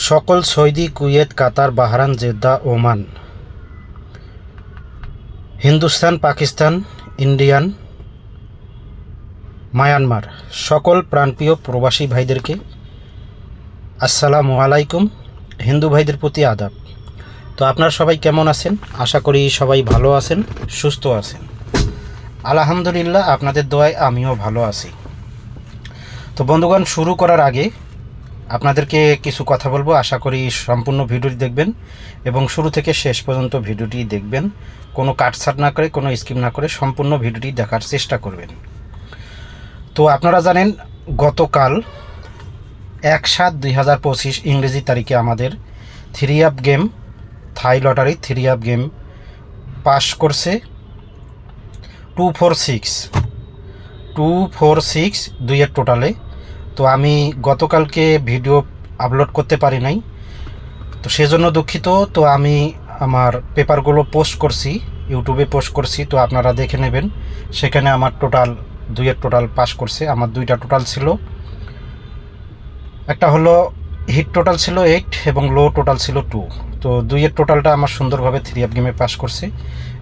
সকল Saudi, Kuwait, Qatar, Bahrain, Jeddah, Oman, Hindustan, Pakistan, Indian, Myanmar সকল প্রাণপ্রিয় প্রবাসী ভাইদেরকে আসসালামু আলাইকুম। হিন্দু ভাইদের প্রতি আদাব। তো আপনারা সবাই কেমন আছেন? আশা করি সবাই ভালো আছেন, সুস্থ আছেন। আলহামদুলিল্লাহ, আপনাদের দোয়ায় আমিও ভালো আছি। তো বন্ধুগণ, শুরু করার আগে আপনাদেরকে কিছু কথা বলবো। আশা করি সম্পূর্ণ ভিডিওটি দেখবেন এবং শুরু থেকে শেষ পর্যন্ত ভিডিওটি দেখবেন। কোনো কাটছাট না করে, কোনো স্কিপ না করে সম্পূর্ণ ভিডিওটি দেখার চেষ্টা করবেন। তো আপনারা জানেন, গতকাল 1/7/2025 ইংরেজি তারিখে আমাদের 3 গেম, থাই লটারি 3 গেম পাস করছে 246 দুইয়ের টোটালে। তো আমি গতকালকে ভিডিও আপলোড করতে পারি নাই, তো সেজন্য দুঃখিত। তো আমি আমার পেপারগুলো পোস্ট করছি, ইউটিউবে পোস্ট করছি, তো আপনারা দেখে নেবেন। সেখানে আমার দুইয়ের টোটাল পাস করছে। আমার দুইটা টোটাল ছিল, একটা হলো হিট টোটাল ছিল 8 এবং লো টোটাল ছিল 2। তো দুইয়ের টোটালটা আমার সুন্দরভাবে 3 গেমে পাস করছে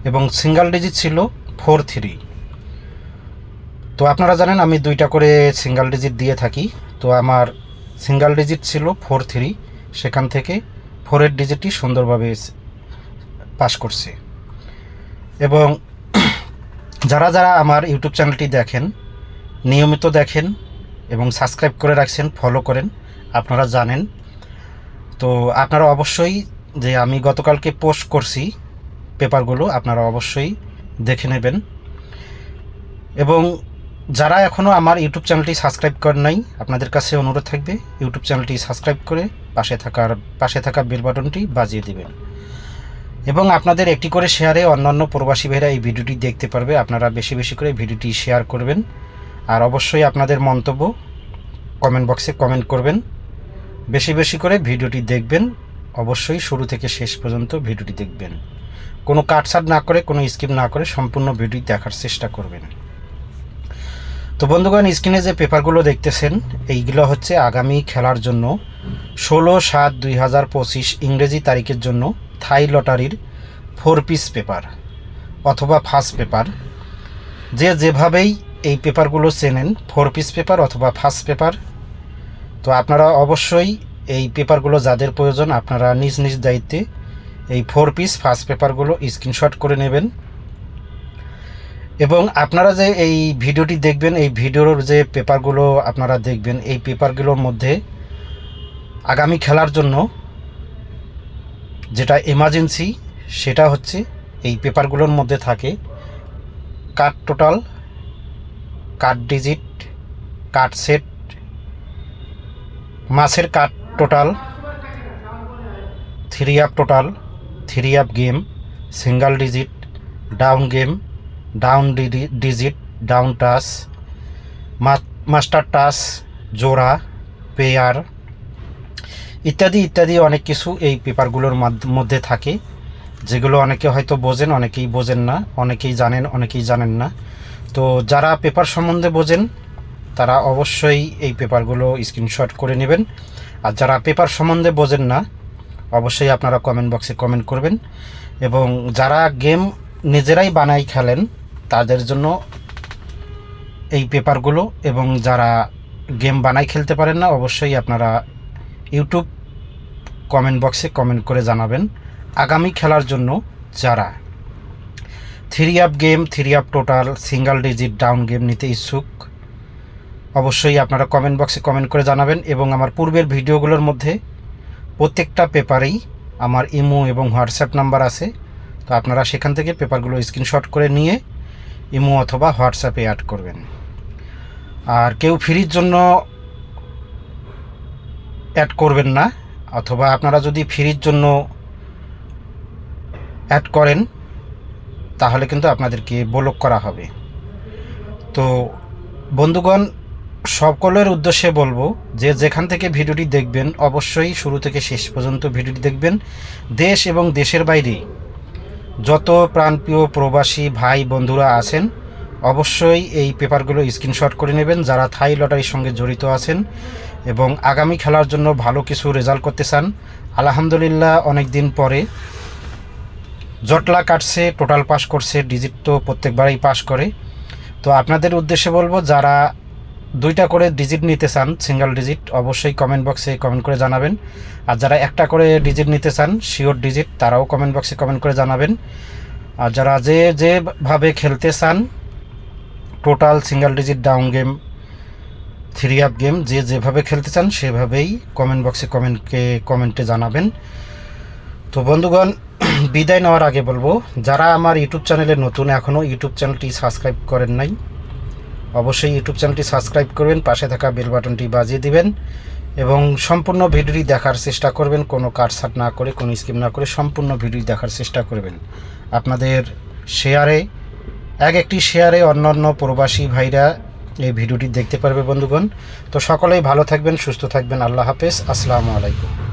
এবং সিঙ্গেল ডিজিট ছিল 4-3। তো আপনারা জানেন আমি দুইটা করে সিঙ্গেল ডিজিট দিয়ে থাকি। তো আমার সিঙ্গেল ডিজিট ছিল 4-3, সেখান থেকে 4-এর ডিজিটটি সুন্দরভাবে পাস করছে। এবং যারা যারা আমার ইউটিউব চ্যানেলটি দেখেন, নিয়মিত দেখেন এবং সাবস্ক্রাইব করে রাখছেন, ফলো করেন, আপনারা জানেন। তো আপনারা অবশ্যই, যে আমি গতকালকে পোস্ট করছি পেপারগুলো, আপনারা অবশ্যই দেখে নেবেন। এবং যারা এখনও আমার ইউটিউব চ্যানেলটি সাবস্ক্রাইব করেন নাই, আপনাদের কাছে অনুরোধ থাকবে ইউটিউব চ্যানেলটি সাবস্ক্রাইব করে পাশে থাকা বেল বাটনটি বাজিয়ে দিবেন। এবং আপনাদের একটি করে শেয়ারে অন্যান্য প্রবাসী ভাইরা এই ভিডিওটি দেখতে পারবে। আপনারা বেশি বেশি করে ভিডিওটি শেয়ার করবেন। আর অবশ্যই আপনাদের মন্তব্য কমেন্ট বক্সে কমেন্ট করবেন। বেশি বেশি করে ভিডিওটি দেখবেন। অবশ্যই শুরু থেকে শেষ পর্যন্ত ভিডিওটি দেখবেন। কোনো কাটছাট না করে, কোনো স্কিপ না করে সম্পূর্ণ ভিডিও দেখার চেষ্টা করবেন। তো বন্ধুগণ, স্ক্রিনে যে পেপারগুলো দেখতেছেন, এইগুলো হচ্ছে আগামী খেলার জন্য 16/7/2025 ইংরেজি তারিখের জন্য থাই লটারির 4 পিস পেপার অথবা ফার্স্ট পেপার। যেভাবেই এই পেপারগুলো চেনেন, 4 পিস পেপার অথবা ফার্স্ট পেপার। তো আপনারা অবশ্যই এই পেপারগুলো যাদের প্রয়োজন, আপনারা নিজ নিজ দায়িত্বে এই 4 পিস ফার্স্ট পেপারগুলো স্ক্রিনশট করে নেবেন। এবং আপনারা যে এই ভিডিওটি দেখবেন, এই ভিডিওর যে পেপারগুলো আপনারা দেখবেন, এই পেপারগুলোর মধ্যে আগামী খেলার জন্য যেটা এমার্জেন্সি, সেটা হচ্ছে এই পেপারগুলোর মধ্যে থাকে card total, card digit, card set, মাসের card total, 3 total, 3 game, single digit, down game, down digit, down touch, master touch, জোড়া, পেয়ার ইত্যাদি ইত্যাদি অনেক কিছু এই পেপারগুলোর মধ্যে থাকে, যেগুলো অনেকে হয়তো বোঝেন, অনেকেই বোঝেন না, অনেকেই জানেন, অনেকেই জানেন না। তো যারা পেপার সম্বন্ধে বোঝেন তারা অবশ্যই এই পেপারগুলো স্ক্রিনশট করে নেবেন। আর যারা পেপার সম্বন্ধে বোঝেন না, অবশ্যই আপনারা কমেন্ট বক্সে কমেন্ট করবেন। এবং যারা গেম নিজেরাই বানাই খেলেন, তাদের জন্য এই পেপারগুলো। এবং যারা গেম বানাই খেলতে পারেন না, অবশ্যই আপনারা ইউটিউব কমেন্ট বক্সে কমেন্ট করে জানাবেন। আগামী খেলার জন্য যারা 3 game, 3 total, single digit, down game নিতে ইচ্ছুক, অবশ্যই আপনারা কমেন্ট বক্সে কমেন্ট করে জানাবেন। এবং আমার পূর্বের ভিডিওগুলোর মধ্যে প্রত্যেকটা পেপারেই আমার ইমো এবং হোয়াটসঅ্যাপ নাম্বার আছে। তো আপনারা সেখান থেকে পেপারগুলো স্ক্রিনশট করে নিয়ে ইমো অথবা হোয়াটসঅ্যাপে অ্যাড করবেন। আর কেউ ফ্রির জন্য অ্যাড করবেন না, অথবা আপনারা যদি ফ্রির জন্য অ্যাড করেন তাহলে কিন্তু আপনাদেরকে ব্লক করা হবে। তো বন্ধুগণ, সকলের উদ্দেশ্যে বলবো যে যেখান থেকে ভিডিওটি দেখবেন, অবশ্যই শুরু থেকে শেষ পর্যন্ত ভিডিওটি দেখবেন। দেশ এবং দেশের বাইরে যত প্রাণপ্রিয় প্রবাসী ভাই বন্ধুরা আছেন, অবশ্যই এই পেপারগুলো স্ক্রিনশট করে নেবেন। যারা থাই লটারির সঙ্গে জড়িত আছেন, এবং আগামী খেলার জন্য ভালো কিছু রেজাল্ট করতে চান, আলহামদুলিল্লাহ অনেক দিন পরে জটলা কাটছে, টোটাল পাস করছে, ডিজিট তো প্রত্যেকবারই পাস করে। তো আপনাদের উদ্দেশ্যে বলবো, যারা 2টা করে ডিজিট নিতে চান, সিঙ্গেল ডিজিট, অবশ্যই কমেন্ট বক্সে কমেন্ট করে জানাবেন। আর যারা একটা করে ডিজিট নিতে চান, শিওর ডিজিট, তারাও কমেন্ট বক্সে কমেন্ট করে জানাবেন। আর যারা যেভাবে খেলতে চান, total single digit down game, 3 up game, যেভাবে খেলতে চান সেভাবেই কমেন্ট বক্সে কমেন্টে জানাবেন। তো বন্ধুগণ, বিদায় নেওয়ার আগে বলবো, যারা আমার ইউটিউব চ্যানেলে নতুন, এখনও ইউটিউব চ্যানেলটি সাবস্ক্রাইব করেন নাই, অবশ্যই ইউটিউব চ্যানেলটি সাবস্ক্রাইব করবেন, পাশে থাকা বেল বাটনটি বাজিয়ে দিবেন এবং সম্পূর্ণ ভিডিওটি দেখার চেষ্টা করবেন, কোনো কাটছাট না করে, কোনো স্কিপ না করে সম্পূর্ণ ভিডিও দেখার চেষ্টা করবেন। আপনাদের শেয়ারে, একটি শেয়ারে অন্যান্য প্রবাসী ভাইরা এই ভিডিওটি দেখতে পারবে বন্ধুগণ। তো সকলেই ভালো থাকবেন, সুস্থ থাকবেন। আল্লাহ হাফেজ, আসসালামু আলাইকুম।